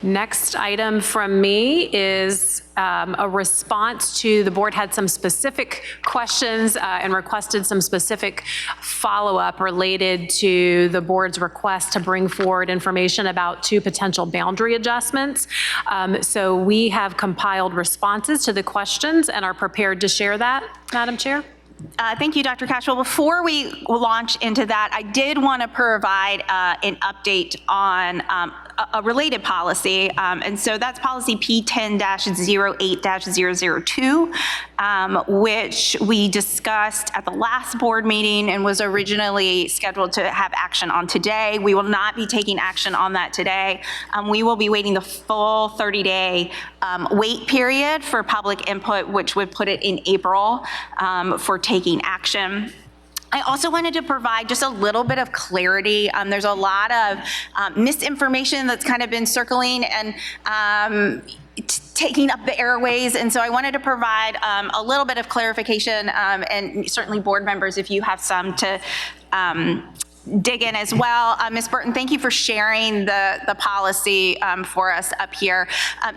Next item from me is a response to the board had some specific questions and requested some specific follow-up related to the board's request to bring forward information about 2 potential boundary adjustments. So we have compiled responses to the questions and are prepared to share that, Madam Chair. Thank you, Dr. Cashwell. Before we launch into that, I did want to provide an update on a related policy, and so that's policy P10-08-002, which we discussed at the last board meeting and was originally scheduled to have action on today. We will not be taking action on that today. We will be waiting the full 30-day wait period for public input, which would put it in April for taking action. I also wanted to provide just a little bit of clarity. There's a lot of misinformation that's kind of been circling and taking up the airways, and so I wanted to provide a little bit of clarification, and certainly board members, if you have some, to dig in as well. Ms. Burton, thank you for sharing the policy for us up here.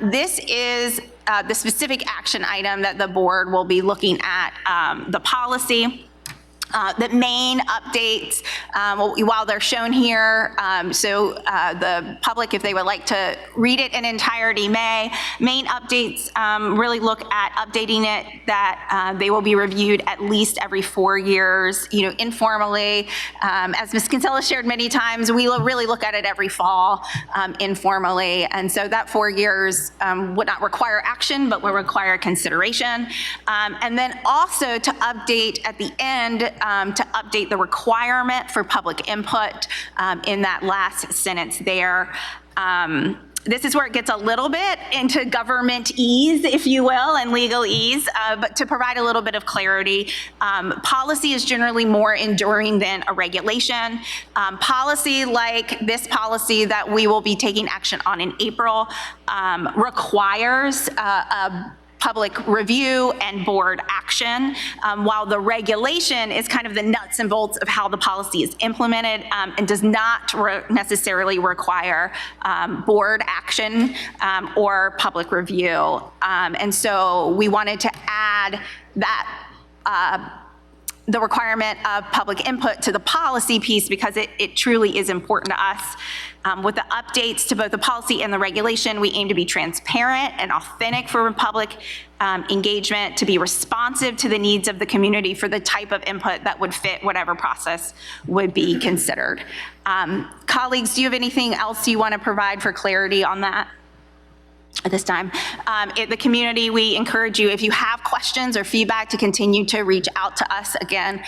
This is the specific action item that the board will be looking at, the policy. The main updates, while they're shown here, so the public, if they would like to read it in entirety, main updates really look at updating it, that they will be reviewed at least every 4 years, informally. As Ms. Kinsella shared many times, we will really look at it every fall informally, and so that 4 years would not require action, but will require consideration. And then also to update at the end, to update the requirement for public input in that last sentence there. This is where it gets a little bit into government ease, if you will, and legal ease, but to provide a little bit of clarity, policy is generally more enduring than a regulation. Policy like this policy that we will be taking action on in April requires a public review and board action, while the regulation is kind of the nuts and bolts of how the policy is implemented and does not necessarily require board action or public review. And so we wanted to add that the requirement of public input to the policy piece because it truly is important to us. With the updates to both the policy and the regulation, we aim to be transparent and authentic for public engagement, to be responsive to the needs of the community for the type of input that would fit whatever process would be considered. Colleagues, do you have anything else you want to provide for clarity on that? At this time, the community, we encourage you, if you have questions or feedback, to continue to reach out to us. Again,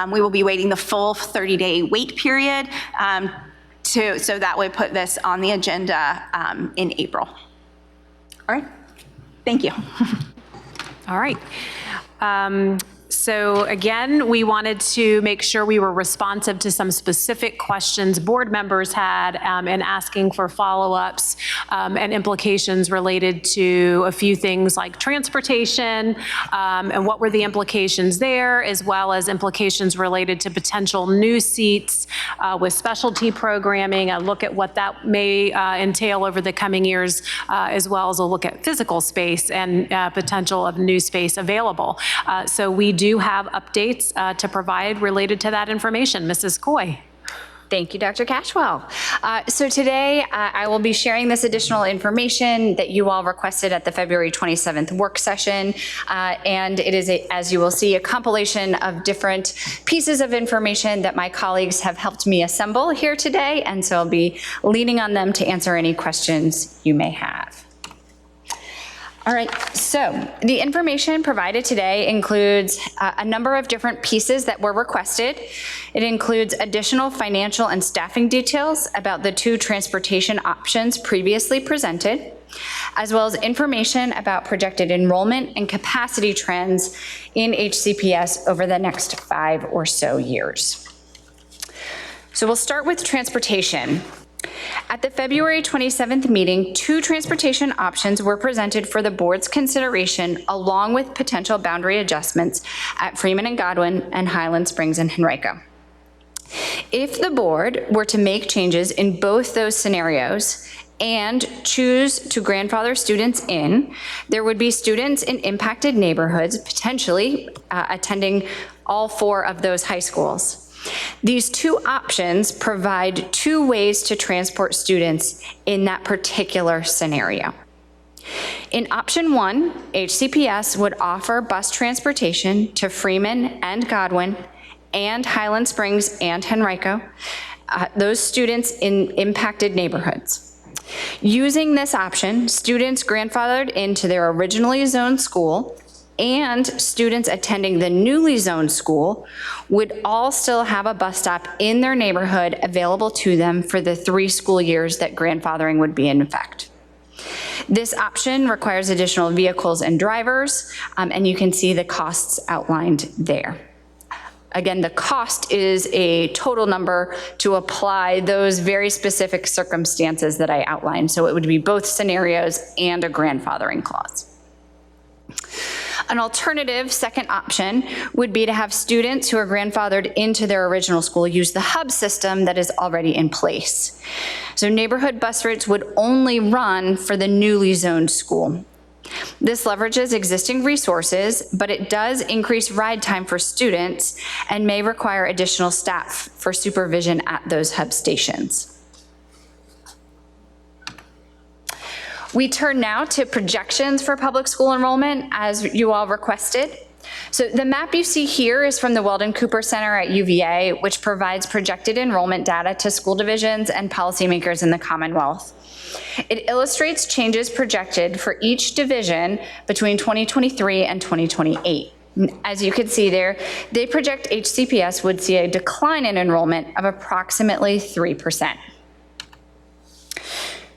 we will be waiting the full 30-day wait period so that would put this on the agenda in April. All right, thank you. All right. So again, we wanted to make sure we were responsive to some specific questions board members had and asking for follow-ups and implications related to a few things like transportation and what were the implications there, as well as implications related to potential new seats with specialty programming, a look at what that may entail over the coming years, as well as a look at physical space and potential of new space available. So we do have updates to provide related to that information. Mrs. Coy. Thank you, Dr. Cashwell. So today I will be sharing this additional information that you all requested at the February 27th work session. And it is, as you will see, a compilation of different pieces of information that my colleagues have helped me assemble here today. And so I'll be leaning on them to answer any questions you may have. All right, so the information provided today includes a number of different pieces that were requested. It includes additional financial and staffing details about the 2 transportation options previously presented, as well as information about projected enrollment and capacity trends in HCPS over the next 5 or so years. So we'll start with transportation. At the February 27th meeting, 2 transportation options were presented for the board's consideration, along with potential boundary adjustments at Freeman and Godwin and Highland Springs and Henrico. If the board were to make changes in both those scenarios, and choose to grandfather students in, there would be students in impacted neighborhoods potentially attending all 4 of those high schools. These 2 options provide 2 ways to transport students in that particular scenario. In option 1, HCPS would offer bus transportation to Freeman and Godwin and Highland Springs and Henrico, those students in impacted neighborhoods. Using this option, students grandfathered into their originally zoned school and students attending the newly zoned school would all still have a bus stop in their neighborhood available to them for the 3 school years that grandfathering would be in effect. This option requires additional vehicles and drivers, and you can see the costs outlined there. Again, the cost is a total number to apply those very specific circumstances that I outlined. So it would be both scenarios and a grandfathering clause. An alternative second option would be to have students who are grandfathered into their original school use the hub system that is already in place. So neighborhood bus routes would only run for the newly zoned school. This leverages existing resources, but it does increase ride time for students and may require additional staff for supervision at those hub stations. We turn now to projections for public school enrollment, as you all requested. So the map you see here is from the Weldon Cooper Center at UVA, which provides projected enrollment data to school divisions and policymakers in the Commonwealth. It illustrates changes projected for each division between 2023 and 2028. As you can see there, they project HCPS would see a decline in enrollment of approximately 3%.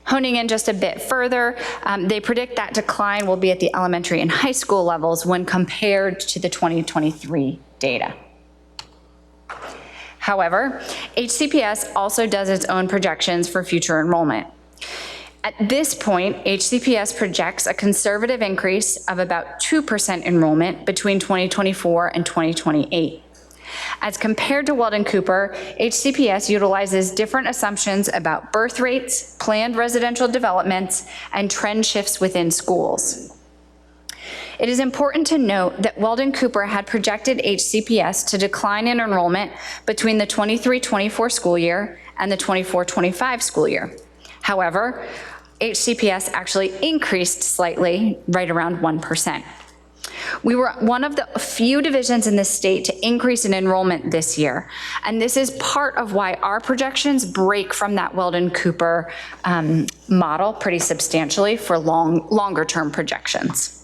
Honing in just a bit further, they predict that decline will be at the elementary and high school levels when compared to the 2023 data. However, HCPS also does its own projections for future enrollment. At this point, HCPS projects a conservative increase of about 2% enrollment between 2024 and 2028. As compared to Weldon Cooper, HCPS utilizes different assumptions about birth rates, planned residential developments, and trend shifts within schools. It is important to note that Weldon Cooper had projected HCPS to decline in enrollment between the 23-24 school year and the 24-25 school year. However, HCPS actually increased slightly, right around 1%. We were one of the few divisions in the state to increase in enrollment this year, and this is part of why our projections break from that Weldon Cooper model pretty substantially for longer term projections.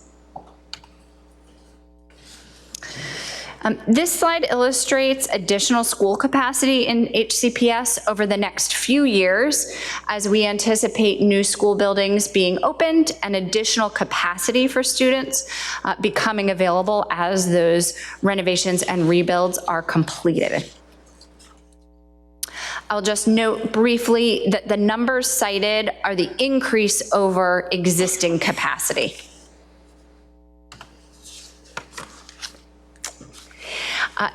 This slide illustrates additional school capacity in HCPS over the next few years as we anticipate new school buildings being opened and additional capacity for students becoming available as those renovations and rebuilds are completed. I'll just note briefly that the numbers cited are the increase over existing capacity.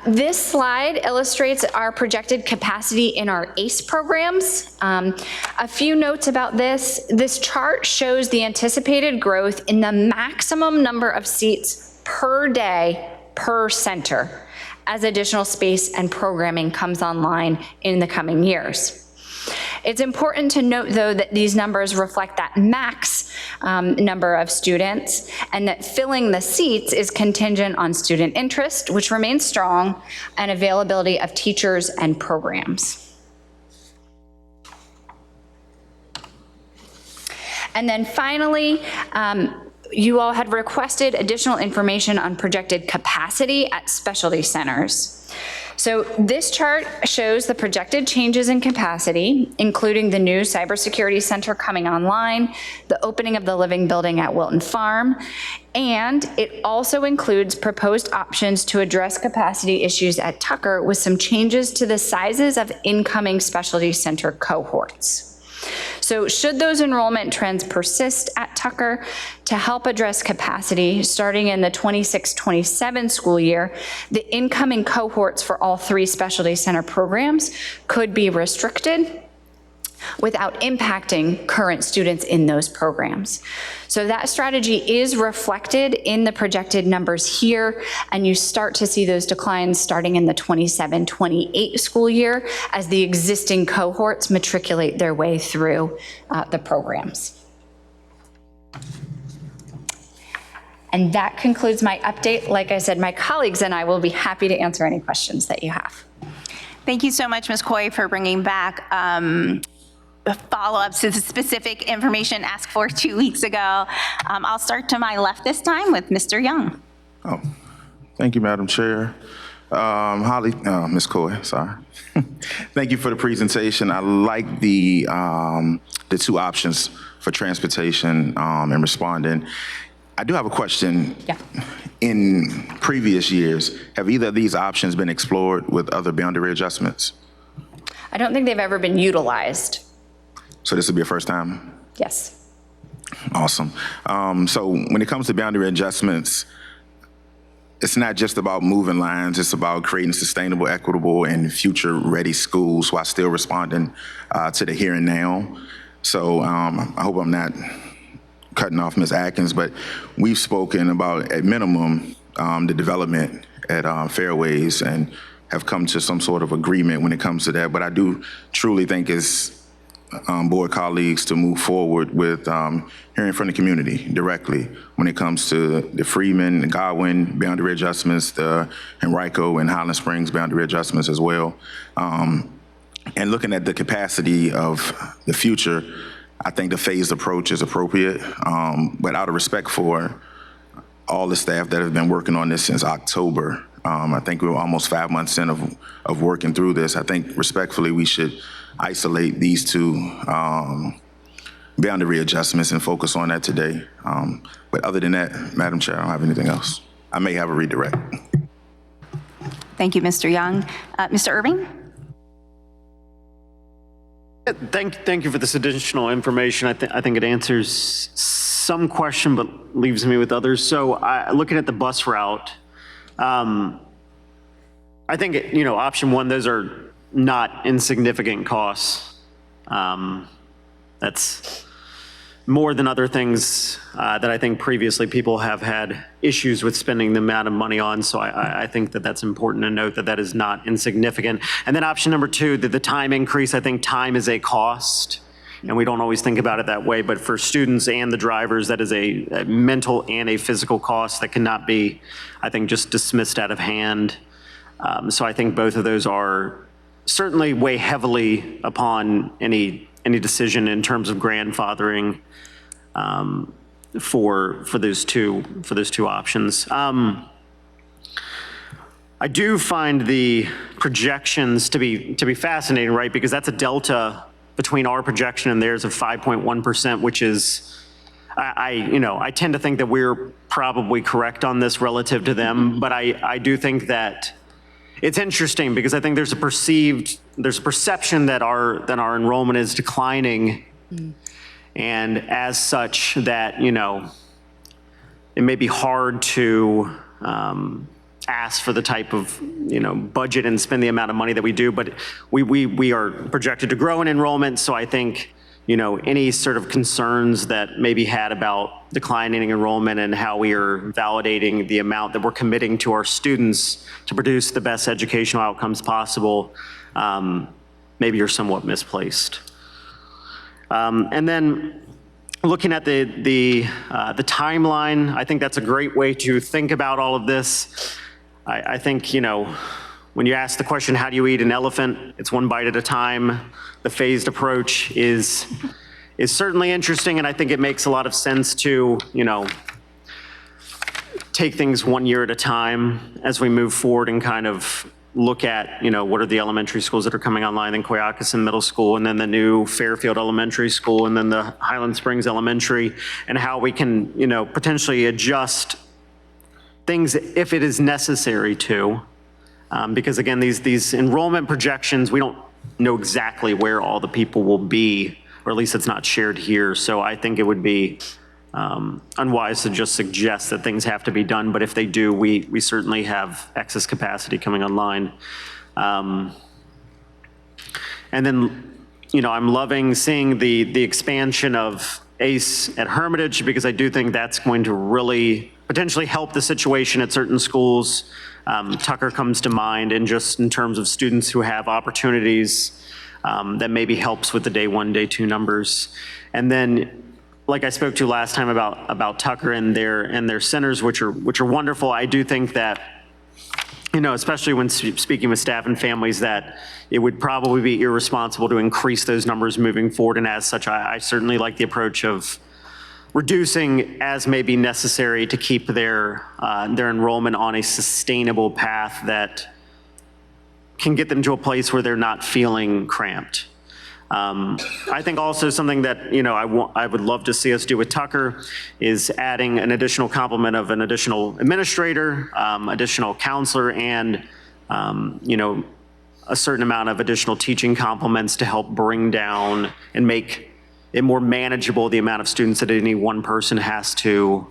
This slide illustrates our projected capacity in our ACE programs. A few notes about this. This chart shows the anticipated growth in the maximum number of seats per day per center as additional space and programming comes online in the coming years. It's important to note, though, that these numbers reflect that max number of students and that filling the seats is contingent on student interest, which remains strong, and availability of teachers and programs. And then finally, you all had requested additional information on projected capacity at specialty centers. So this chart shows the projected changes in capacity, including the new cybersecurity center coming online, the opening of the living building at Wilton Farm, and it also includes proposed options to address capacity issues at Tucker with some changes to the sizes of incoming specialty center cohorts. So should those enrollment trends persist at Tucker, to help address capacity starting in the 26-27 school year, the incoming cohorts for all 3 specialty center programs could be restricted. without impacting current students in those programs. So that strategy is reflected in the projected numbers here, and you start to see those declines starting in the 27-28 school year as the existing cohorts matriculate their way through the programs. And that concludes my update. Like I said, my colleagues and I will be happy to answer any questions that you have. Thank you so much, Ms. Coy, for bringing back follow-ups to the specific information asked for 2 weeks ago. I'll start to my left this time with Mr. Young. Oh, thank you, Madam Chair. Ms. Coy, sorry. Thank you for the presentation. I like the 2 options for transportation and responding. I do have a question. Yeah. In previous years, have either of these options been explored with other boundary adjustments? I don't think they've ever been utilized. So this will be a first time? Yes. Awesome. So when it comes to boundary adjustments, it's not just about moving lines, it's about creating sustainable, equitable, and future-ready schools while still responding to the here and now. So I hope I'm not cutting off Ms. Atkins, but we've spoken about, at minimum, the development at Fairways and have come to some sort of agreement when it comes to that. But I do truly think it's board colleagues to move forward with hearing from the community directly when it comes to the Freeman, the Godwin boundary adjustments, the Henrico and Highland Springs boundary adjustments as well. And looking at the capacity of the future, I think the phased approach is appropriate, but out of respect for all the staff that have been working on this since October, I think we're almost 5 months in of working through this. I think respectfully we should isolate these 2 boundary adjustments and focus on that today. But other than that, Madam Chair, I don't have anything else. I may have a redirect. Thank you, Mr. Young. Mr. Irving? Thank you for this additional information. I think it answers some question, but leaves me with others. So looking at the bus route, I think, option 1, those are not insignificant costs. That's more than other things that I think previously people have had issues with spending the amount of money on. So I think that that's important to note that that is not insignificant. And then option number 2, that the time increase, I think time is a cost. And we don't always think about it that way, but for students and the drivers, that is a mental and a physical cost that cannot be, I think, just dismissed out of hand. So I think both of those are certainly weigh heavily upon any decision in terms of grandfathering for those two options. I do find the projections to be fascinating, right? Because that's a delta between our projection and theirs of 5.1%, which is, I tend to think that we're probably correct on this relative to them, but I do think that it's interesting because I think there's a perception that our enrollment is declining, and as such that, it may be hard to ask for the type of, budget and spend the amount of money that we do, but we are projected to grow in enrollment. So I think, any sort of concerns that may be had about declining enrollment and how we are validating the amount that we're committing to our students to produce the best educational outcomes possible, maybe are somewhat misplaced. And then looking at the timeline, I think that's a great way to think about all of this. I think, when you ask the question, how do you eat an elephant? It's one bite at a time. The phased approach is certainly interesting, and I think it makes a lot of sense to, take things 1 year at a time as we move forward and kind of look at, what are the elementary schools that are coming online, then Coyocassin Middle School, and then the new Fairfield Elementary School, and then the Highland Springs Elementary, and how we can, potentially adjust things if it is necessary to. Because again, these enrollment projections, we don't know exactly where all the people will be, or at least it's not shared here. So I think it would be unwise to just suggest that things have to be done, but if they do, we certainly have excess capacity coming online. And then I'm loving seeing the expansion of ACE at Hermitage, because I do think that's going to really potentially help the situation at certain schools. Tucker comes to mind, and just in terms of students who have opportunities, that maybe helps with the day 1, day 2 numbers. And then, like I spoke to last time about Tucker and their centers, which are wonderful. I do think that, especially when speaking with staff and families, that it would probably be irresponsible to increase those numbers moving forward. And as such, I certainly like the approach of reducing as may be necessary to keep their enrollment on a sustainable path that can get them to a place where they're not feeling cramped. I think also something that, I would love to see us do with Tucker is adding an additional complement of an additional administrator, additional counselor, and, a certain amount of additional teaching complements to help bring down and make it more manageable, the amount of students that any one person has to,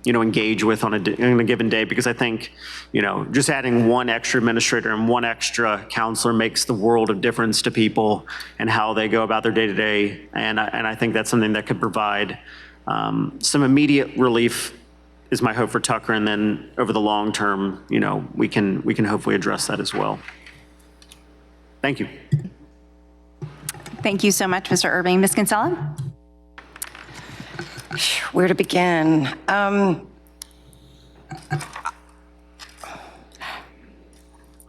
engage with on a given day. Because I think, just adding one extra administrator and one extra counselor makes the world of difference to people and how they go about their day-to-day. And I think that's something that could provide some immediate relief, is my hope for Tucker. And then over the long term, we can hopefully address that as well. Thank you. Thank you so much, Mr. Irving. Ms. Kinsella? Where to begin? I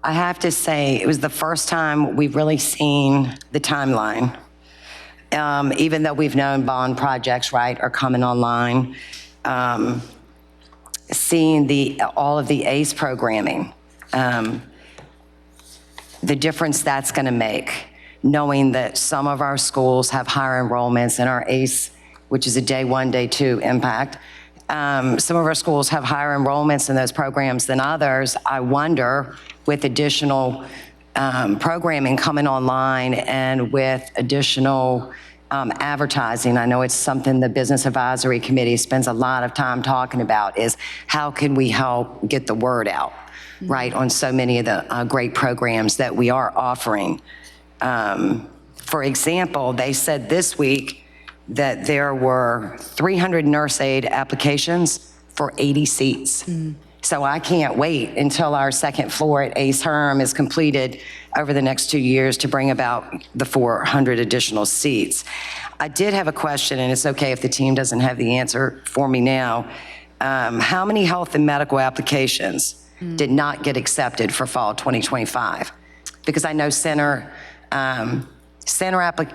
have to say, it was the first time we've really seen the timeline. Even though we've known bond projects, right, are coming online, seeing all of the ACE programming, the difference that's going to make, knowing that some of our schools have higher enrollments in our ACE, which is a day 1, day 2 impact. Some of our schools have higher enrollments in those programs than others. I wonder, with additional programming coming online and with additional advertising, I know it's something the Business Advisory Committee spends a lot of time talking about, is how can we help get the word out, right, on so many of the great programs that we are offering. For example, they said this week that there were 300 nurse aide applications for 80 seats. So I can't wait until our second floor at ACE Herm is completed over the next 2 years to bring about the 400 additional seats. I did have a question, and it's okay if the team doesn't have the answer for me now. How many health and medical applications did not get accepted for fall 2025? Because I know center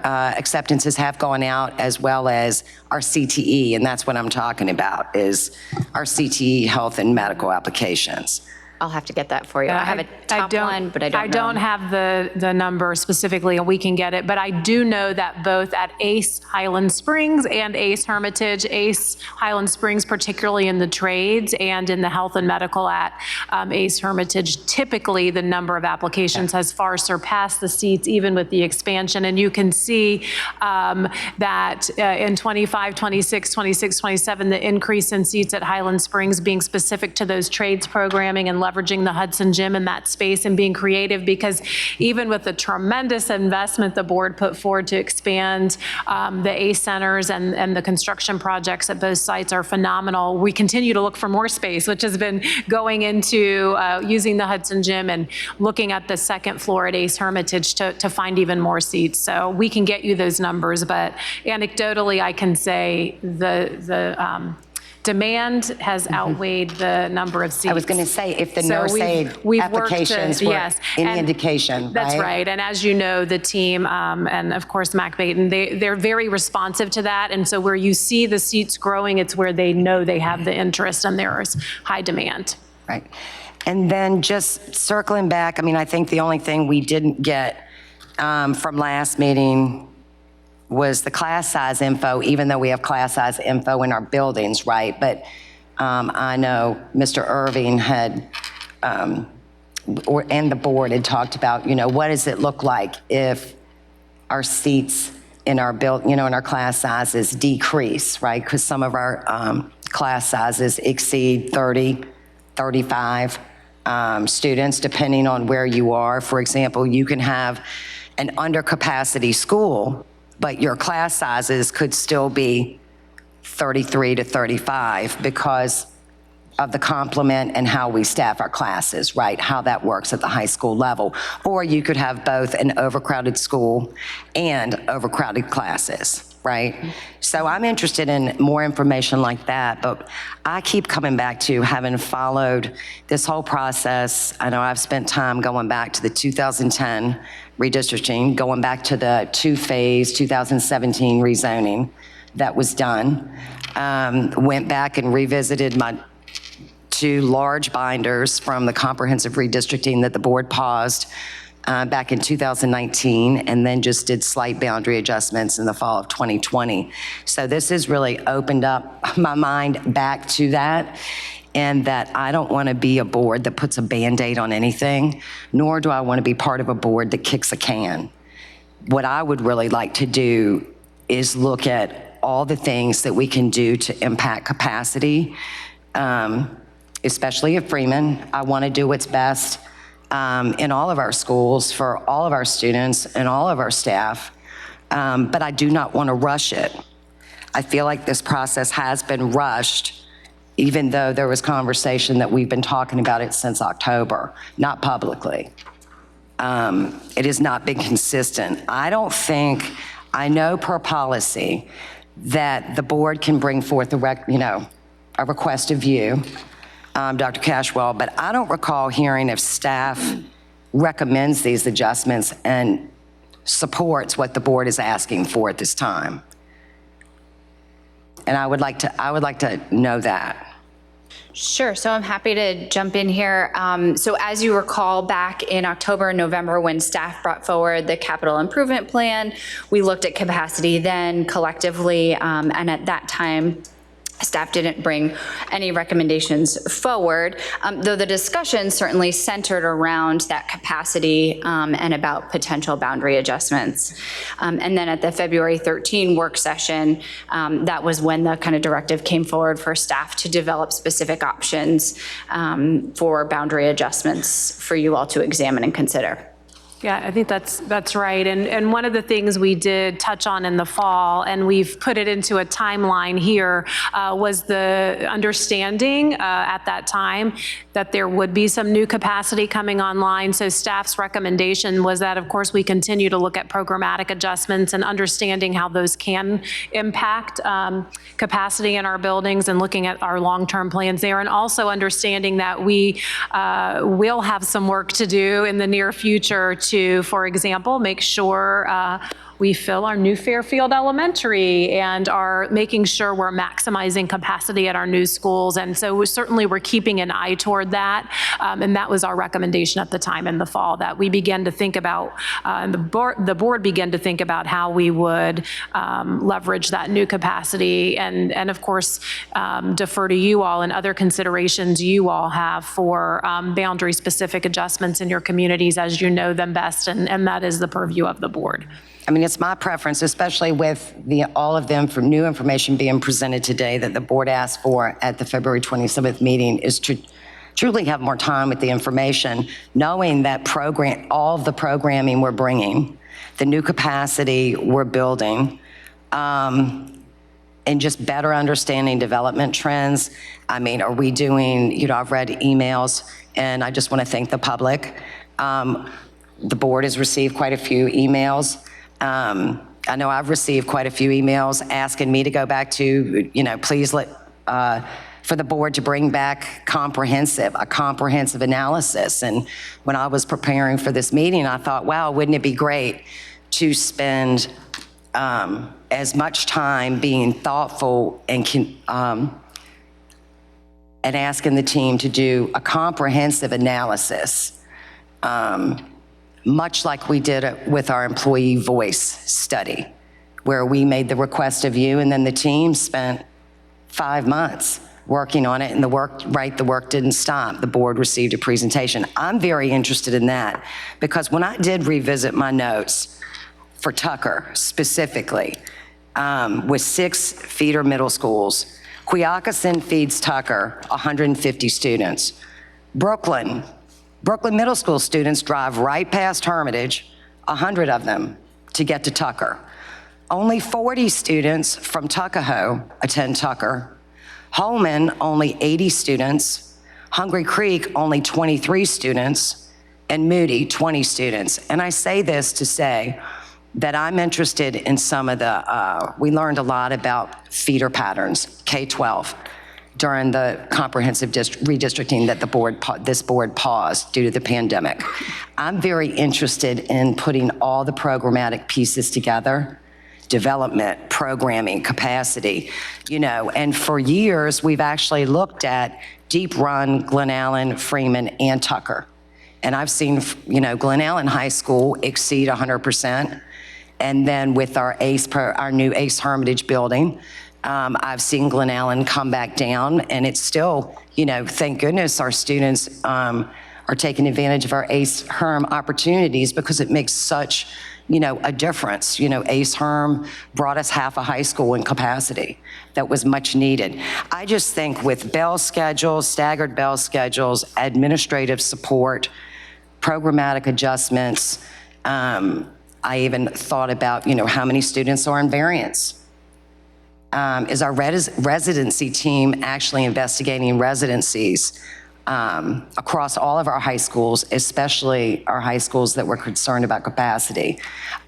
acceptances have gone out, as well as our CTE, and that's what I'm talking about, is our CTE health and medical applications. I'll have to get that for you. I have a top one, but I don't know. I don't have the number specifically, and we can get it, but I do know that both at ACE Highland Springs and ACE Hermitage, ACE Highland Springs, particularly in the trades and in the health and medical at ACE Hermitage, typically the number of applications has far surpassed the seats, even with the expansion. And you can see that in 25, 26, 26, 27, the increase in seats at Highland Springs being specific to those trades programming and leveraging the Hudson Gym in that space and being creative, because even with the tremendous investment the board put forward to expand the ACE centers and the construction projects at both sites are phenomenal. We continue to look for more space, which has been going into using the Hudson Gym and looking at the second floor at ACE Hermitage to find even more seats. So we can get you those numbers, but anecdotally I can say the demand has outweighed the number of seats. I was going to say, if the So nurse aid we've worked applications to- were yes. any And indication, right? That's right. And as you know, the team, and of course, Mac Baton, they're very responsive to that. And so where you see the seats growing, it's where they know they have the interest and there is high demand. Right. And then just circling back, I mean, I think the only thing we didn't get from last meeting was the class size info, even though we have class size info in our buildings, right? But I know Mr. Irving had, and the board had talked about, what does it look like if our seats in our in our class sizes decrease, right? Because some of our class sizes exceed 30, 35 students, depending on where you are. For example, you can have an under-capacity school, but your class sizes could still be 33 to 35 because of the complement and how we staff our classes, right? How that works at the high school level. Or you could have both an overcrowded school and overcrowded classes, right? So I'm interested in more information like that, but I keep coming back to having followed this whole process. I know I've spent time going back to the 2010 redistricting, going back to the two-phase 2017 rezoning that was done. Went back and revisited my 2 large binders from the comprehensive redistricting that the board paused back in 2019, and then just did slight boundary adjustments in the fall of 2020. So this has really opened up my mind back to that, and that I don't want to be a board that puts a Band-Aid on anything, nor do I want to be part of a board that kicks a can. What I would really like to do is look at all the things that we can do to impact capacity, especially at Freeman. I want to do what's best in all of our schools for all of our students and all of our staff, but I do not want to rush it. I feel like this process has been rushed, even though there was conversation that we've been talking about it since October, not publicly. It has not been consistent. I don't think, I know per policy that the board can bring forth a request of you, Dr. Cashwell, but I don't recall hearing if staff recommends these adjustments and supports what the board is asking for at this time. And I would like to know that. Sure, so I'm happy to jump in here. So as you recall, back in October and November, when staff brought forward the capital improvement plan, we looked at capacity then collectively, and at that time, staff didn't bring any recommendations forward, though the discussion certainly centered around that capacity and about potential boundary adjustments. And then at the February 13 work session, that was when the kind of directive came forward for staff to develop specific options for boundary adjustments for you all to examine and consider. Yeah, I think that's right. And one of the things we did touch on in the fall, and we've put it into a timeline here, was the understanding at that time that there would be some new capacity coming online. So staff's recommendation was that, of course, we continue to look at programmatic adjustments and understanding how those can impact capacity in our buildings and looking at our long-term plans there, and also understanding that we will have some work to do in the near future to, for example, make sure we fill our new Fairfield Elementary and are making sure we're maximizing capacity at our new schools. And so we're keeping an eye toward that. And that was our recommendation at the time in the fall, that we begin to think about, and the board began to think about how we would leverage that new capacity and of course, defer to you all and other considerations you all have for boundary specific adjustments in your communities as you know them best. And that is the purview of the board. I mean, it's my preference, especially with all of them for new information being presented today that the board asked for at the February 27th meeting, is to truly have more time with the information, knowing that all of the programming we're bringing, the new capacity we're building, and just better understanding development trends. I mean, are we doing, I've read emails, and I just want to thank the public. The board has received quite a few emails. I know I've received quite a few emails asking me to go back to, please for the board to bring back a comprehensive analysis. And when I was preparing for this meeting, I thought, wow, wouldn't it be great to spend as much time being thoughtful and asking the team to do a comprehensive analysis, much like we did it with our employee voice study, where we made the request of you, and then the team spent 5 months working on it, and the work didn't stop. The board received a presentation. I'm very interested in that, because when I did revisit my notes for Tucker specifically, with 6 feeder middle schools, Quioccasin feeds Tucker 150 students. Brooklyn Middle School students drive right past Hermitage 100 of them to get to Tucker. Only 40 students from Tuckahoe attend Tucker. Holman, only 80 students. Hungry Creek, only 23 students. And Moody, 20 students. And I say this to say that I'm interested in some of the, we learned a lot about feeder patterns, K-12, during the comprehensive redistricting that this board paused due to the pandemic. I'm very interested in putting all the programmatic pieces together, development, programming, capacity, and for years, we've actually looked at Deep Run, Glen Allen, Freeman, and Tucker. And I've seen, Glen Allen High School exceed 100%. And then with our new ACE Hermitage building, I've seen Glen Allen come back down, and it's still, thank goodness our students are taking advantage of our ACE Herm opportunities because it makes such, a difference. ACE Herm brought us half a high school in capacity. That was much needed. I just think with bell schedules, staggered bell schedules, administrative support, programmatic adjustments, I even thought about, how many students are in variance. Is our residency team actually investigating residencies across all of our high schools, especially our high schools that were concerned about capacity?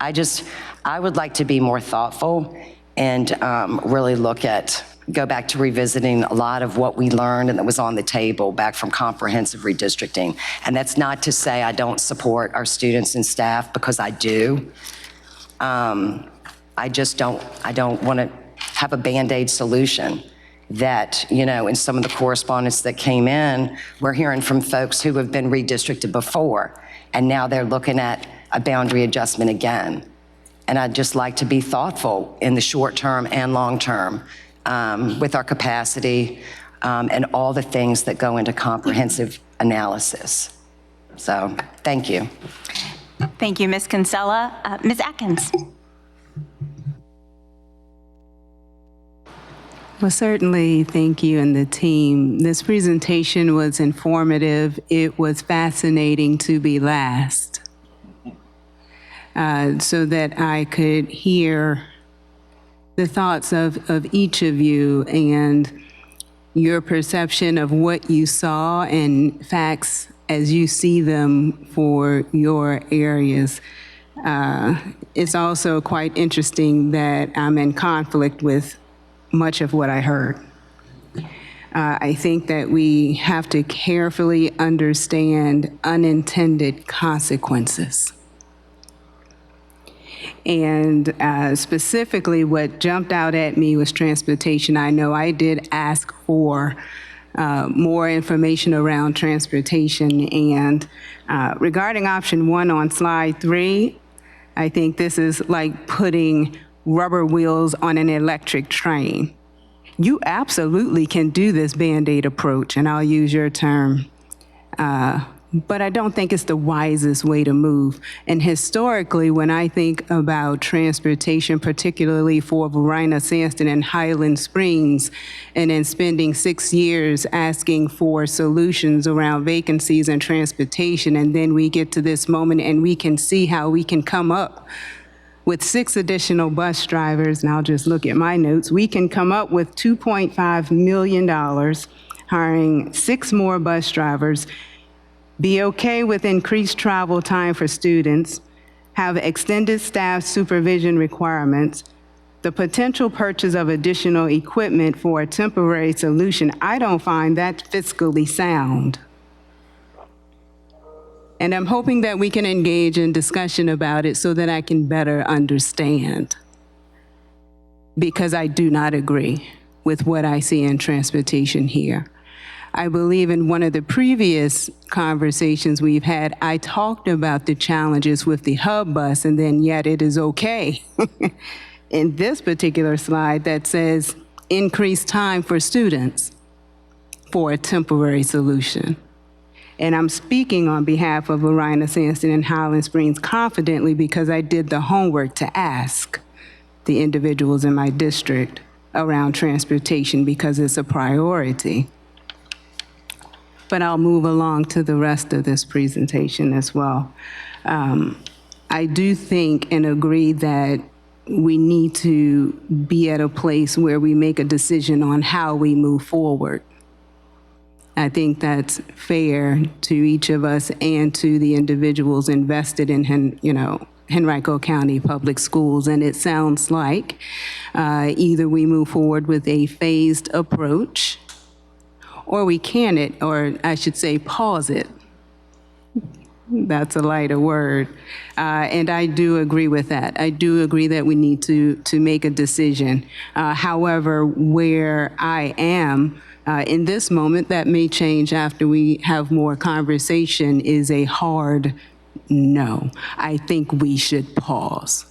I would like to be more thoughtful and really go back to revisiting a lot of what we learned and that was on the table back from comprehensive redistricting. And that's not to say I don't support our students and staff, because I do. I don't want to have a Band-Aid solution that, in some of the correspondence that came in, we're hearing from folks who have been redistricted before, and now they're looking at a boundary adjustment again. And I'd just like to be thoughtful in the short term and long term with our capacity and all the things that go into comprehensive analysis. So, thank you. Thank you, Ms. Kinsella. Ms. Atkins. Well, certainly, thank you and the team. This presentation was informative. It was fascinating to be last, so that I could hear the thoughts of each of you and your perception of what you saw and facts as you see them for your areas. It's also quite interesting that I'm in conflict with much of what I heard. I think that we have to carefully understand unintended consequences. And specifically, what jumped out at me was transportation. I know I did ask for more information around transportation. And regarding option 1 on slide 3, I think this is like putting rubber wheels on an electric train. You absolutely can do this Band-Aid approach, and I'll use your term, but I don't think it's the wisest way to move. And historically, when I think about transportation, particularly for Varina, Sanston, and Highland Springs, and then spending 6 years asking for solutions around vacancies and transportation, and then we get to this moment and we can see how we can come up with 6 additional bus drivers, and I'll just look at my notes, we can come up with $2.5 million, hiring 6 more bus drivers, be okay with increased travel time for students, have extended staff supervision requirements, the potential purchase of additional equipment for a temporary solution. I don't find that fiscally sound. And I'm hoping that we can engage in discussion about it so that I can better understand. Because I do not agree with what I see in transportation here. I believe in one of the previous conversations we've had, I talked about the challenges with the hub bus, and then yet it is okay in this particular slide that says increased time for students for a temporary solution. And I'm speaking on behalf of Varina, Sanston, and Highland Springs confidently because I did the homework to ask the individuals in my district around transportation because it's a priority. But I'll move along to the rest of this presentation as well. I do think and agree that we need to be at a place where we make a decision on how we move forward. I think that's fair to each of us and to the individuals invested in, Henrico County Public Schools. And it sounds like either we move forward with a phased approach, or we can it, or I should say pause it. That's a lighter word. And I do agree with that. I do agree that we need to make a decision. However, where I am in this moment, that may change after we have more conversation, is a hard no. I think we should pause.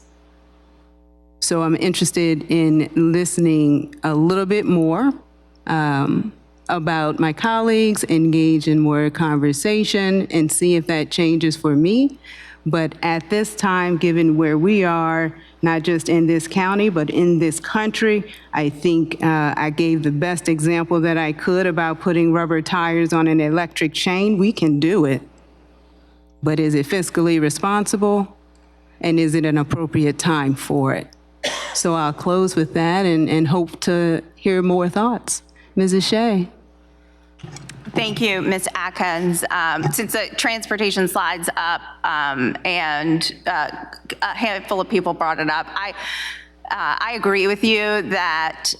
So I'm interested in listening a little bit more about my colleagues, engage in more conversation, and see if that changes for me. But at this time, given where we are, not just in this county, but in this country, I think I gave the best example that I could about putting rubber tires on an electric chain. We can do it. But is it fiscally responsible? And is it an appropriate time for it? So I'll close with that and hope to hear more thoughts. Mrs. Shea. Thank you, Ms. Atkins. Since the transportation slide's up and a handful of people brought it up, I agree with you that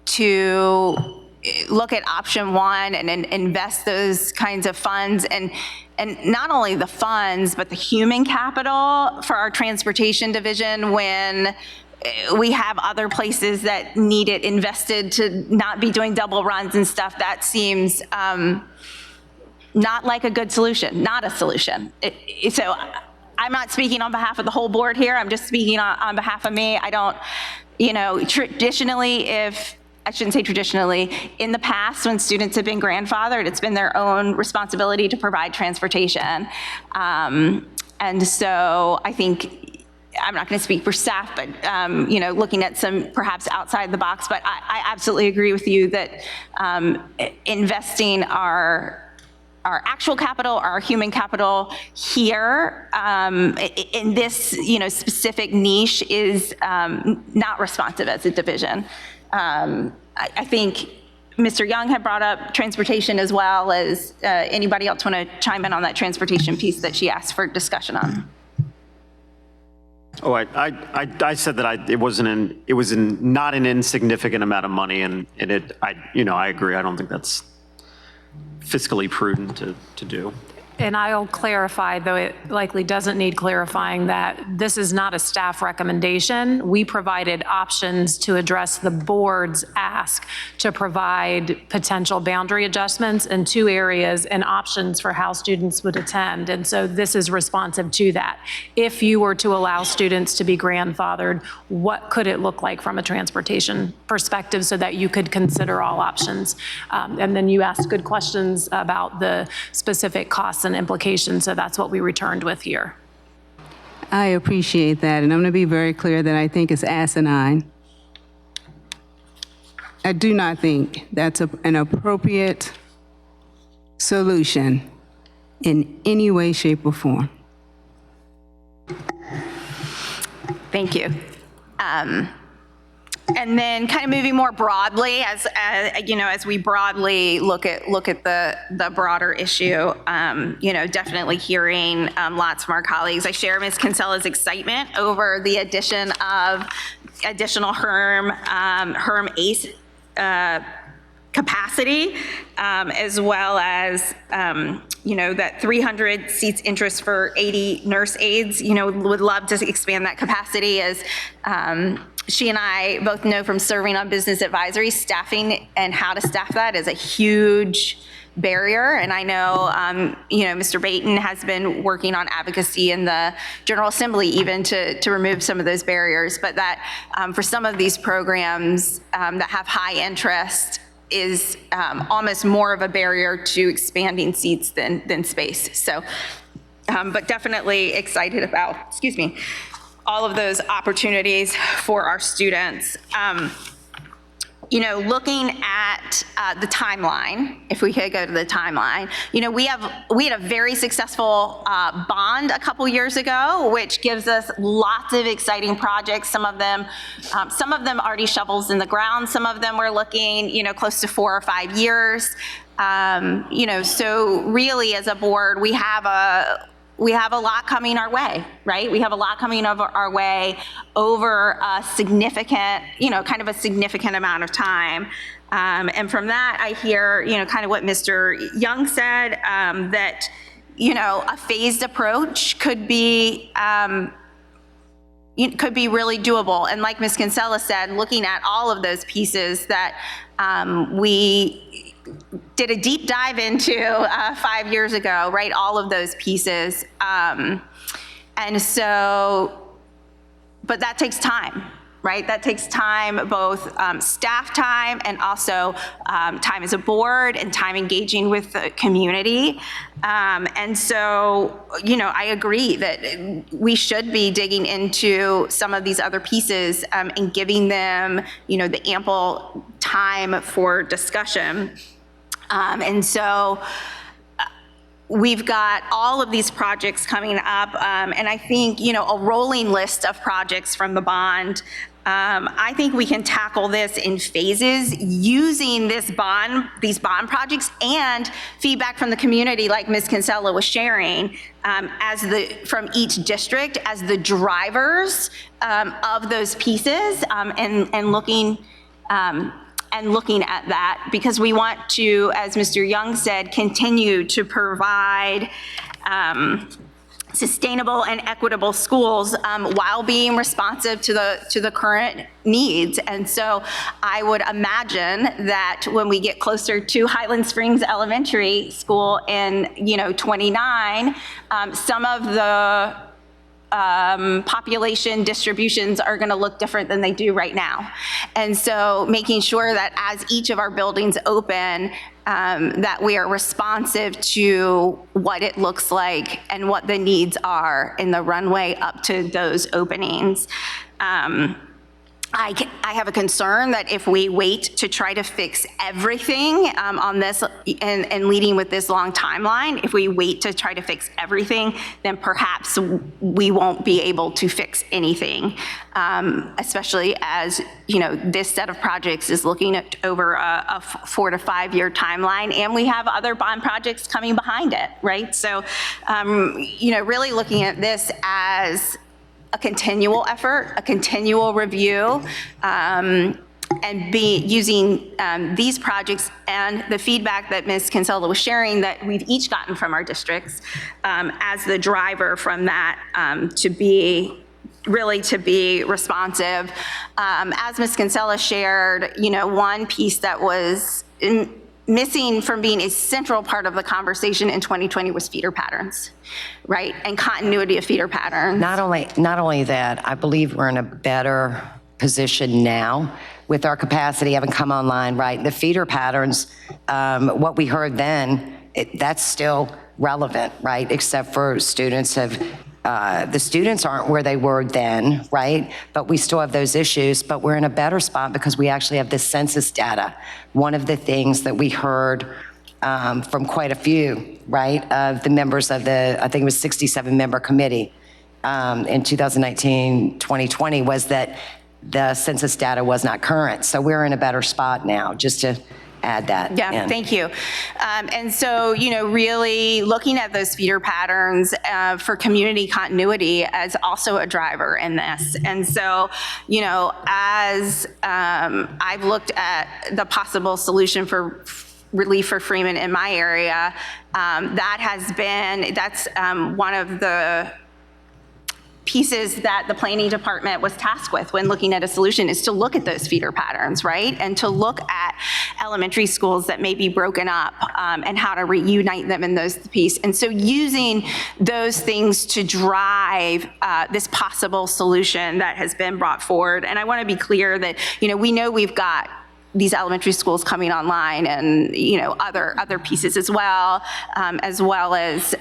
to look at option one and invest those kinds of funds, and not only the funds, but the human capital for our transportation division when we have other places that need it invested to not be doing double runs and stuff. That seems not like a good solution, not a solution. So I'm not speaking on behalf of the whole board here. I'm just speaking on behalf of me. I don't, traditionally, I shouldn't say traditionally, in the past when students have been grandfathered, it's been their own responsibility to provide transportation. And so I think, I'm not going to speak for staff, but, looking at some perhaps outside the box, but I absolutely agree with you that investing our actual capital, our human capital here in this, specific niche is not responsive as a division. I think Mr. Young had brought up transportation as well. As anybody else want to chime in on that transportation piece that she asked for discussion on? Oh, I said that it was not an insignificant amount of money, and I agree. I don't think that's fiscally prudent to do. And I'll clarify, though it likely doesn't need clarifying, that this is not a staff recommendation. We provided options to address the board's ask to provide potential boundary adjustments in 2 areas and options for how students would attend. And so this is responsive to that. If you were to allow students to be grandfathered, what could it look like from a transportation perspective so that you could consider all options? And then you asked good questions about the specific costs and implications, so that's what we returned with here. I appreciate that, and I'm going to be very clear that I think it's asinine. I do not think that's an appropriate solution in any way, shape, or form. Thank you. And then kind of moving more broadly, as we broadly look at the broader issue, definitely hearing lots from our colleagues. I share Ms. Kinsella's excitement over the addition of additional HERM ACE capacity, as well as, that 300 seats interest for 80 nurse aides. Would love to expand that capacity as she and I both know from serving on business advisory, staffing and how to staff that is a huge barrier. And I know, Mr. Baton has been working on advocacy in the General Assembly even to remove some of those barriers. But that for some of these programs that have high interest is almost more of a barrier to expanding seats than space. So, but definitely excited about, all of those opportunities for our students. looking at the timeline, if we could go to the timeline, we had a very successful bond a couple years ago, which gives us lots of exciting projects. Some of them already shovels in the ground. Some of them we're looking, close to 4 or 5 years. So really as a board, we have a lot coming our way, right? We have a lot coming our way over a significant, kind of a significant amount of time. And from that, I hear, kind of what Mr. Young said, that, a phased approach could be really doable. And like Ms. Kinsella said, looking at all of those pieces that we did a deep dive into 5 years ago, right? All of those pieces. And so, but that takes time, right? That takes time, both staff time and also time as a board and time engaging with the community. And so, I agree that we should be digging into some of these other pieces and giving them, the ample time for discussion. And so we've got all of these projects coming up, and I think, a rolling list of projects from the bond. I think we can tackle this in phases using these bond projects and feedback from the community, like Ms. Kinsella was sharing, from each district as the drivers of those pieces, and looking at that, because we want to, as Mr. Young said, continue to provide sustainable and equitable schools while being responsive to the current needs. And so I would imagine that when we get closer to Highland Springs Elementary School in 29, some of the population distributions are going to look different than they do right now. And so making sure that as each of our buildings open, that we are responsive to what it looks like and what the needs are in the runway up to those openings. I have a concern that if we wait to try to fix everything on this and leading with this long timeline, if we wait to try to fix everything, then perhaps we won't be able to fix anything, especially as, this set of projects is looking at over a 4 to 5 year timeline, and we have other bond projects coming behind it, right? So, really looking at this as a continual effort, a continual review, and using these projects and the feedback that Ms. Kinsella was sharing that we've each gotten from our districts as the driver from that to be responsive. As Ms. Kinsella shared, one piece that was missing from being a central part of the conversation in 2020 was feeder patterns, right? And continuity of feeder patterns. Not only that, I believe we're in a better position now with our capacity having come online, right? The feeder patterns, what we heard then, that's still relevant, right? Except for the students aren't where they were then, right? But we still have those issues, but we're in a better spot because we actually have this census data. One of the things that we heard from quite a few, right, of the members of I think it was 67-member committee in 2019, 2020, was that the census data was not current. So we're in a better spot now, just to add that. Yeah, in. Thank you. And so, really looking at those feeder patterns for community continuity as also a driver in this. And so, as I've looked at the possible solution for relief for Freeman in my area, that's one of the pieces that the planning department was tasked with when looking at a solution, is to look at those feeder patterns, right? And to look at elementary schools that may be broken up and how to reunite them in those pieces. And so using those things to drive this possible solution that has been brought forward. And I want to be clear that, we know we've got these elementary schools coming online and, other pieces as well as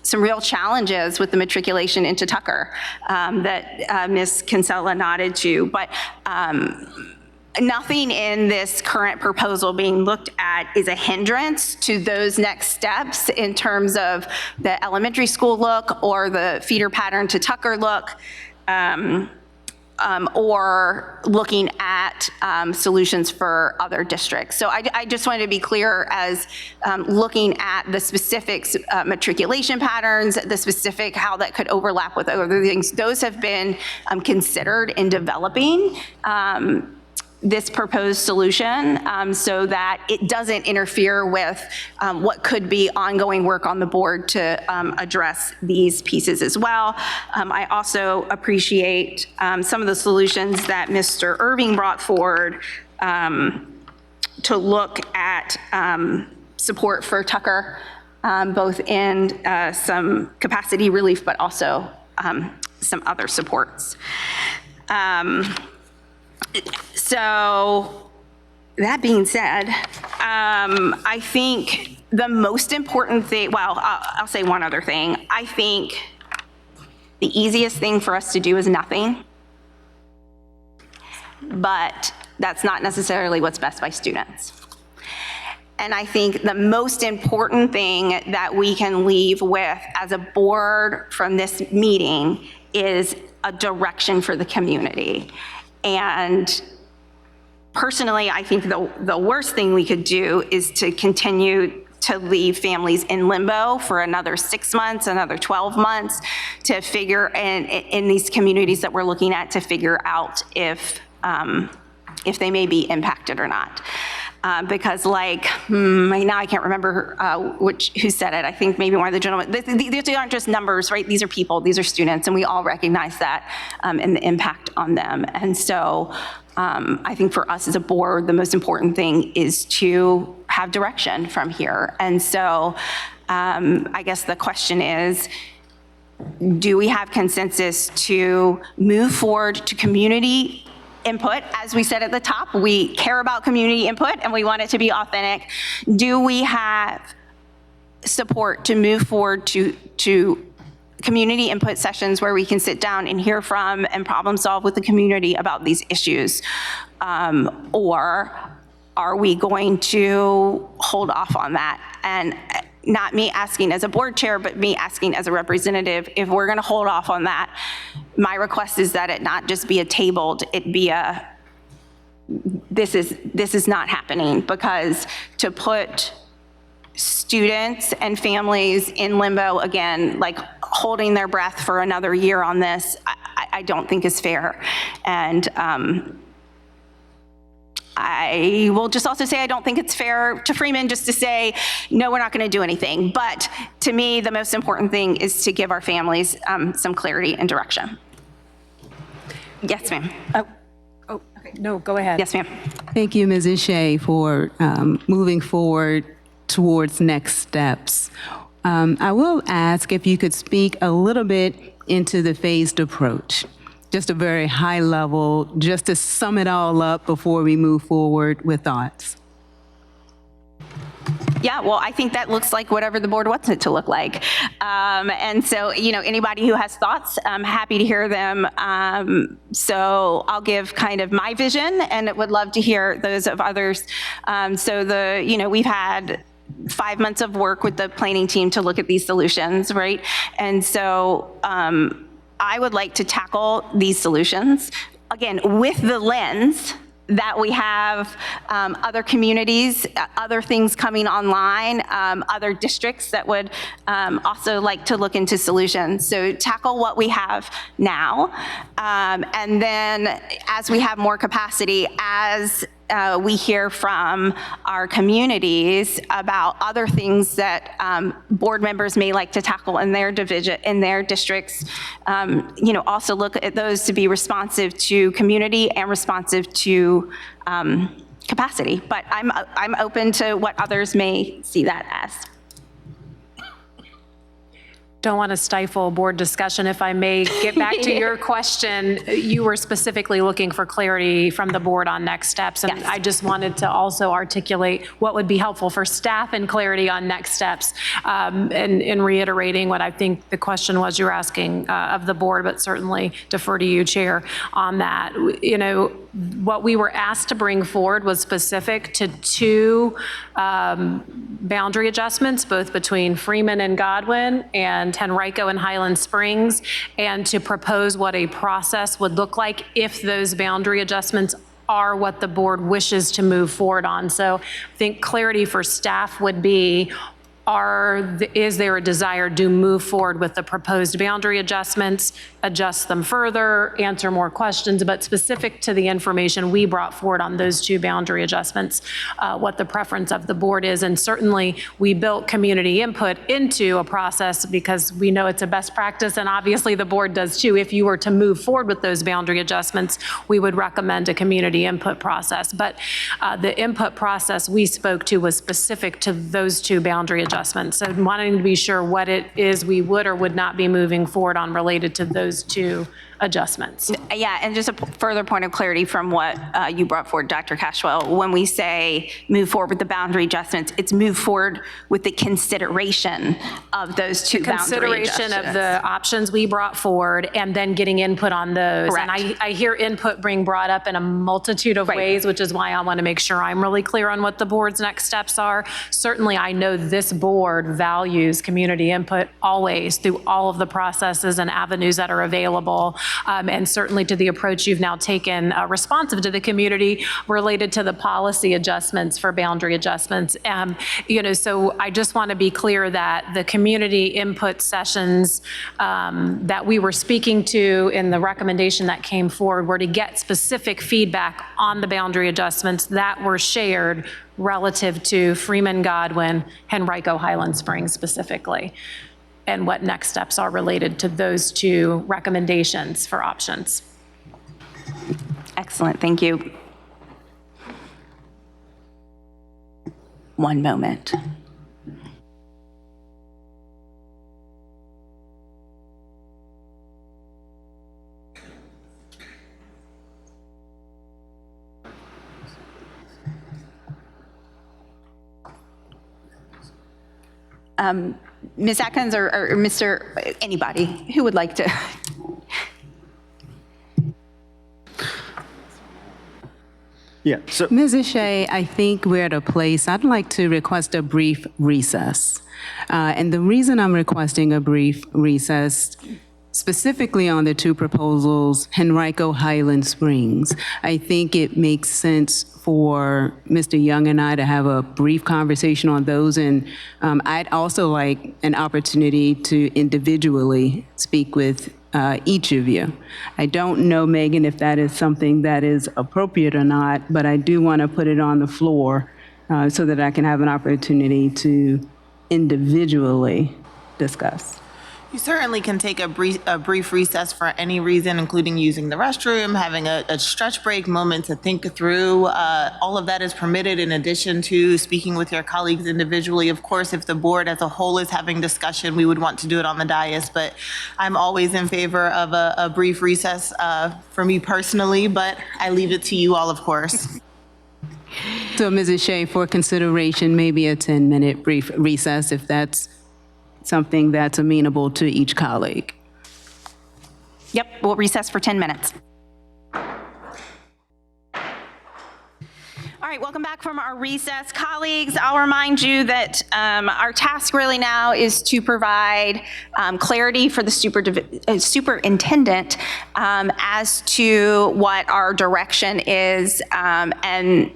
some real challenges with the matriculation into Tucker that Ms. Kinsella nodded to. But nothing in this current proposal being looked at is a hindrance to those next steps in terms of the elementary school look or the feeder pattern to Tucker look, or looking at solutions for other districts. So I just wanted to be clear as looking at the specifics, matriculation patterns, the specific how that could overlap with other things. Those have been considered in developing this proposed solution so that it doesn't interfere with what could be ongoing work on the board to address these pieces as well. I also appreciate some of the solutions that Mr. Irving brought forward to look at support for Tucker, both in some capacity relief, but also some other supports. So that being said, I think the most important thing, well, I'll say one other thing. I think the easiest thing for us to do is nothing, but that's not necessarily what's best by students. And I think the most important thing that we can leave with as a board from this meeting is a direction for the community. And personally, I think the worst thing we could do is to continue to leave families in limbo for another 6 months, another 12 months to figure, in these communities that we're looking at, to figure out if they may be impacted or not. Because now I can't remember who said it. I think maybe one of the gentlemen, these aren't just numbers, right? These are people, these are students, and we all recognize that and the impact on them. And so I think for us as a board, the most important thing is to have direction from here. And so I guess the question is, do we have consensus to move forward to community input? As we said at the top, we care about community input and we want it to be authentic. Do we have support to move forward to community input sessions where we can sit down and hear from and problem solve with the community about these issues? Or are we going to hold off on that? And not me asking as a board chair, but me asking as a representative, if we're going to hold off on that, my request is that it not just be a tabled, it be a, this is not happening, because to put students and families in limbo again, like holding their breath for another year on this, I don't think is fair. And I will just also say I don't think it's fair to Freeman just to say, no, we're not going to do anything. But to me, the most important thing is to give our families some clarity and direction. Yes, ma'am. Oh, okay. No, go ahead. Yes, ma'am. Thank you, Mrs. Shea, for moving forward towards next steps. I will ask if you could speak a little bit into the phased approach, just a very high level, just to sum it all up before we move forward with thoughts. Yeah, well, I think that looks like whatever the board wants it to look like. And so, anybody who has thoughts, I'm happy to hear them. So I'll give kind of my vision and would love to hear those of others. We've had 5 months of work with the planning team to look at these solutions, right? And so I would like to tackle these solutions, again, with the lens that we have other communities, other things coming online, other districts that would also like to look into solutions. So tackle what we have now. And then as we have more capacity, as we hear from our communities about other things that board members may like to tackle in their division, in their districts, also look at those to be responsive to community and responsive to capacity. But I'm open to what others may see that as. don't want to stifle board discussion. If I may get back to your question, you were specifically looking for clarity from the board on next steps. And Yes. I just wanted to also articulate what would be helpful for staff and clarity on next steps. And in reiterating what I think the question was you were asking of the board, but certainly defer to you, Chair, on that. You know, what we were asked to bring forward was specific to two boundary adjustments, both between Freeman and Godwin and Henrico and Highland Springs, and to propose what a process would look like if those boundary adjustments are what the board wishes to move forward on. So I think clarity for staff would be, is there a desire to move forward with the proposed boundary adjustments, adjust them further, answer more questions, but specific to the information we brought forward on those two boundary adjustments, what the preference of the board is. And certainly we built community input into a process because we know it's a best practice, and obviously the board does too. If you were to move forward with those boundary adjustments, we would recommend a community input process. But the input process we spoke to was specific to those two boundary adjustments. So wanting to be sure what it is we would or would not be moving forward on related to those two adjustments. Yeah, and just a further point of clarity from what you brought forward, Dr. Cashwell, when we say move forward with the boundary adjustments, it's move forward with the consideration of those two boundary adjustments. Consideration of the options we brought forward and then getting input on those. Correct. And I hear input being brought up in a multitude of Right. ways, which is why I want to make sure I'm really clear on what the board's next steps are. Certainly, I know this board values community input always through all of the processes and avenues that are available. And certainly to the approach you've now taken responsive to the community related to the policy adjustments for boundary adjustments. You know, so I just want to be clear that the community input sessions that we were speaking to in the recommendation that came forward were to get specific feedback on the boundary adjustments that were shared relative to Freeman, Godwin, Henrico, Highland Springs specifically, and what next steps are related to those two recommendations for options. Excellent, thank you. One moment. Ms. Atkins or Mr., anybody who would like to. Yeah, so Mrs. Shea, I think we're at a place, I'd like to request a brief recess. And the reason I'm requesting a brief recess, specifically on the two proposals, Henrico, Highland Springs, I think it makes sense for Mr. Young and I to have a brief conversation on those. And I'd also like an opportunity to individually speak with each of you. I don't know, Megan, if that is something that is appropriate or not, but I do want to put it on the floor so that I can have an opportunity to individually discuss. You certainly can take a brief recess for any reason, including using the restroom, having a stretch break moment to think through. All of that is permitted in addition to speaking with your colleagues individually. Of course, if the board as a whole is having discussion, we would want to do it on the dais, but I'm always in favor of a brief recess for me personally, but I leave it to you all, of course. So, Mrs. Shea, for consideration, maybe a 10-minute brief recess, if that's something that's amenable to each colleague. Yep, we'll recess for 10 minutes. All right, welcome back from our recess. Colleagues, I'll remind you that our task really now is to provide clarity for the superintendent as to what our direction is, and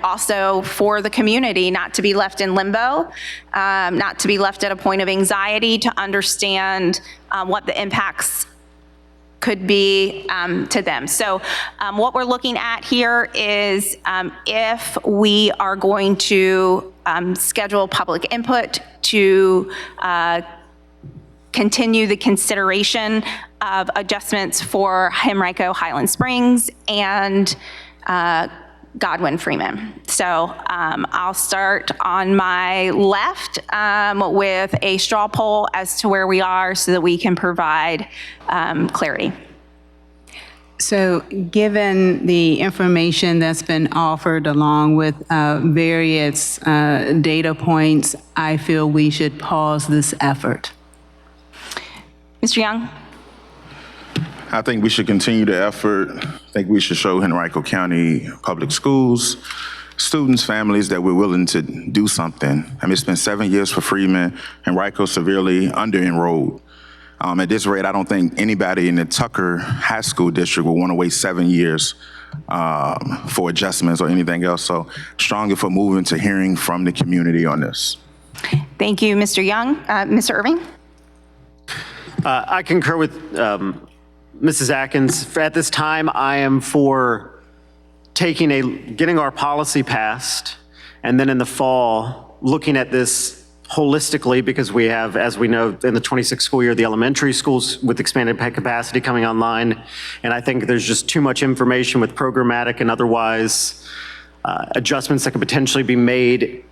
also for the community not to be left in limbo, not to be left at a point of anxiety, to understand what the impacts could be to them. So what we're looking at here is if we are going to schedule public input to continue the consideration of adjustments for Henrico, Highland Springs, and Godwin Freeman. So I'll start on my left with a straw poll as to where we are so that we can provide clarity. So given the information that's been offered along with various data points, I feel we should pause this effort. Mr. Young? I think we should continue the effort. I think we should show Henrico County Public Schools, students, families that we're willing to do something. I mean, it's been 7 years for Freeman. Henrico severely under-enrolled. At this rate, I don't think anybody in the Tucker High School District will want to wait 7 years for adjustments or anything else. So stronger for moving to hearing from the community on this. Thank you, Mr. Young. Mr. Irving? I concur with Mrs. Atkins. At this time, I am for getting our policy passed, and then in the fall, looking at this holistically, because we have, as we know, in the 26 school year, the elementary schools with expanded capacity coming online. And I think there's just too much information with programmatic and otherwise adjustments that could potentially be made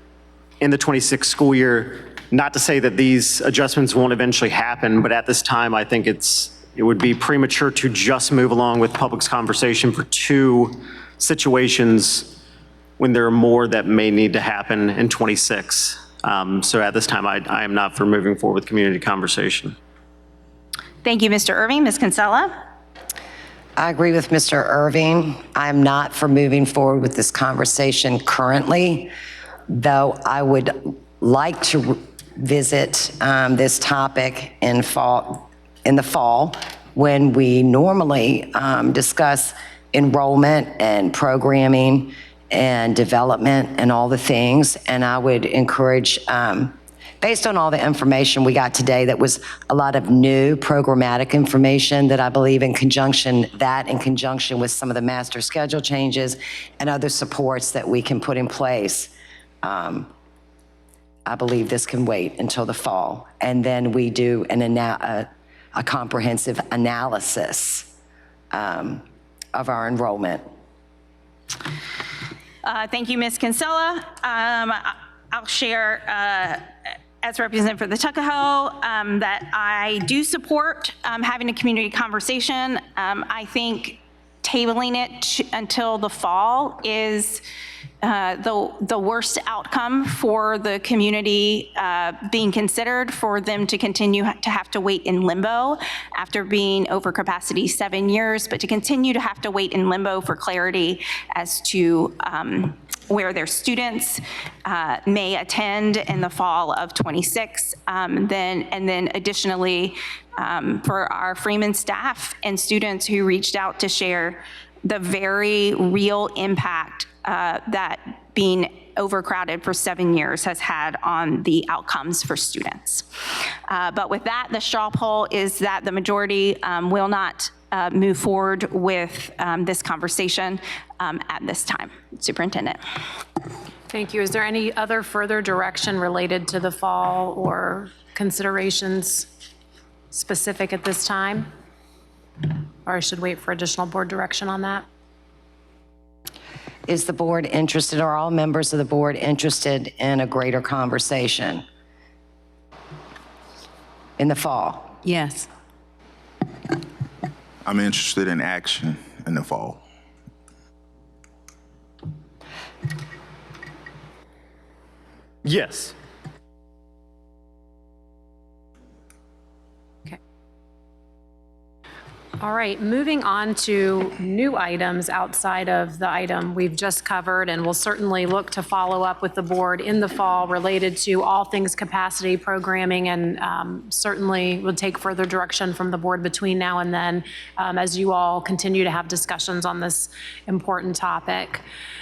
in the 26 school year. Not to say that these adjustments won't eventually happen, but at this time, I think it would be premature to just move along with public's conversation for two situations when there are more that may need to happen in 26. So at this time, I am not for moving forward with community conversation. Thank you, Mr. Irving. Ms. Kinsella? I agree with Mr. Irving. I'm not for moving forward with this conversation currently, though I would like to visit this topic in the fall when we normally discuss enrollment and programming and development and all the things. And I would encourage, based on all the information we got today, that was a lot of new programmatic information that I believe in conjunction with some of the master schedule changes and other supports that we can put in place. I believe this can wait until the fall. And then we do a comprehensive analysis of our enrollment. Thank you, Ms. Kinsella. I'll share as representative for the Tuckahoe that I do support having a community conversation. I think tabling it until the fall is the worst outcome for the community being considered, for them to continue to have to wait in limbo after being over capacity 7 years, but to continue to have to wait in limbo for clarity as to where their students may attend in the fall of 26. And then additionally, for our Freeman staff and students who reached out to share the very real impact that being overcrowded for 7 years has had on the outcomes for students. But with that, the straw poll is that the majority will not move forward with this conversation at this time. Superintendent. Thank you. Is there any other further direction related to the fall or considerations specific at this time? Or I should wait for additional board direction on that? Is the board interested, or all members of the board interested in a greater conversation in the fall? Yes. I'm interested in action in the fall. Yes. Okay. All right, moving on to new items outside of the item we've just covered, and we'll certainly look to follow up with the board in the fall related to all things capacity programming, and certainly we'll take further direction from the board between now and then as you all continue to have discussions on this important topic.